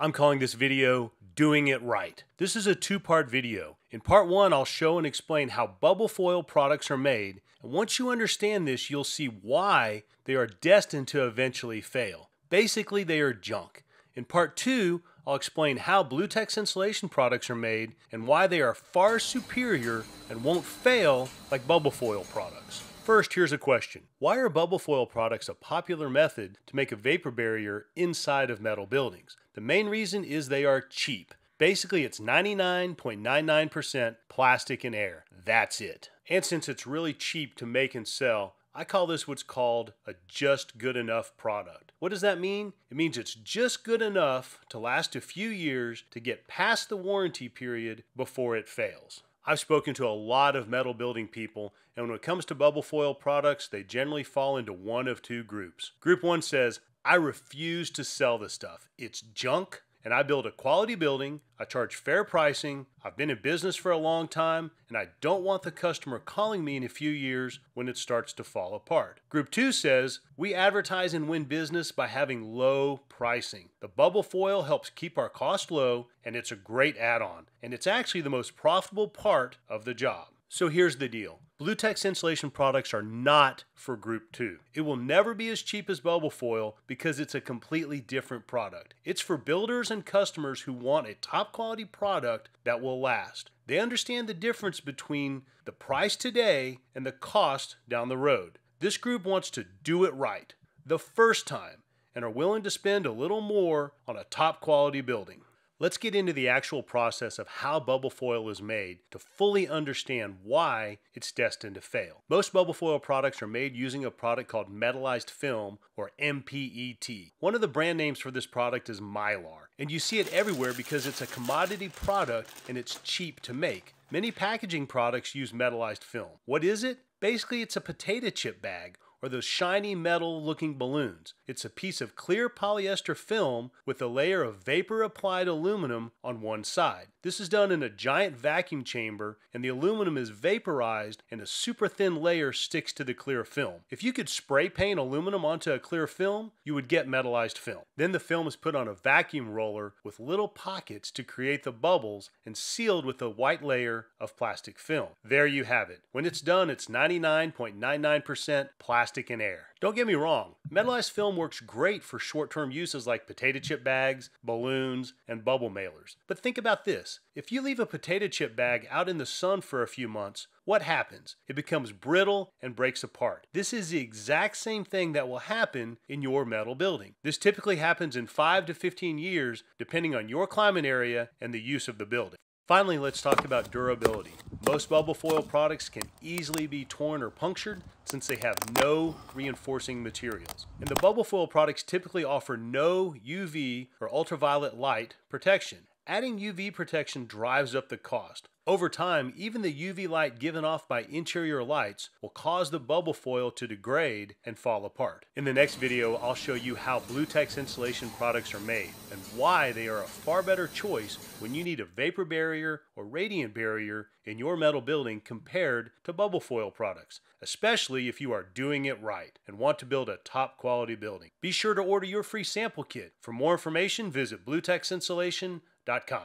I'm calling this video Doing It Right. This is a two-part video. In part one, I'll show and explain how bubble foil products are made, and once you understand this, you'll see why they are destined to eventually fail. Basically, they are junk. In part two, I'll explain how BlueTex insulation products are made and why they are far superior and won't fail like bubble foil products. First, here's a question. Why are bubble foil products a popular method to make a vapor barrier inside of metal buildings? The main reason is they are cheap. Basically, it's 99.99% plastic and air. That's it. And since it's really cheap to make and sell, I call this what's called a just good enough product. What does that mean? It means it's just good enough to last a few years to get past the warranty period before it fails. I've spoken to a lot of metal building people, and when it comes to bubble foil products, they generally fall into one of two groups. Group one says, I refuse to sell this stuff. It's junk, and I build a quality building, I charge fair pricing, I've been in business for a long time, and I don't want the customer calling me in a few years when it starts to fall apart. Group 2 says, we advertise and win business by having low pricing. The bubble foil helps keep our cost low, and it's a great add-on, and it's actually the most profitable part of the job. So here's the deal. BlueTex insulation products are not for Group 2. It will never be as cheap as bubble foil because it's a completely different product. It's for builders and customers who want a top quality product that will last. They understand the difference between the price today and the cost down the road. This group wants to do it right the first time and are willing to spend a little more on a top quality building. Let's get into the actual process of how bubble foil is made to fully understand why it's destined to fail. Most bubble foil products are made using a product called metallized film, or MPET. One of the brand names for this product is Mylar, and you see it everywhere because it's a commodity product and it's cheap to make. Many packaging products use metallized film. What is it? Basically, it's a potato chip bag, or those shiny metal looking balloons. It's a piece of clear polyester film with a layer of vapor applied aluminum on one side. This is done in a giant vacuum chamber, and the aluminum is vaporized and a super thin layer sticks to the clear film. If you could spray paint aluminum onto a clear film, you would get metallized film. Then the film is put on a vacuum roller with little pockets to create the bubbles and sealed with a white layer of plastic film. There you have it. When it's done, it's 99.99% plastic and air. Don't get me wrong, metallized film works great for short-term uses like potato chip bags, balloons, and bubble mailers. But think about this. If you leave a potato chip bag out in the sun for a few months, what happens? It becomes brittle and breaks apart. This is the exact same thing that will happen in your metal building. This typically happens in 5 to 15 years depending on your climate area and the use of the building. Finally, let's talk about durability. Most bubble foil products can easily be torn or punctured since they have no reinforcing materials. And the bubble foil products typically offer no UV or ultraviolet light protection. Adding UV protection drives up the cost. Over time, even the UV light given off by interior lights will cause the bubble foil to degrade and fall apart. In the next video, I'll show you how BlueTex insulation products are made and why they are a far better choice when you need a vapor barrier or radiant barrier in your metal building compared to bubble foil products, especially if you are doing it right and want to build a top quality building. Be sure to order your free sample kit. For more information, visit BlueTexinsulation.com.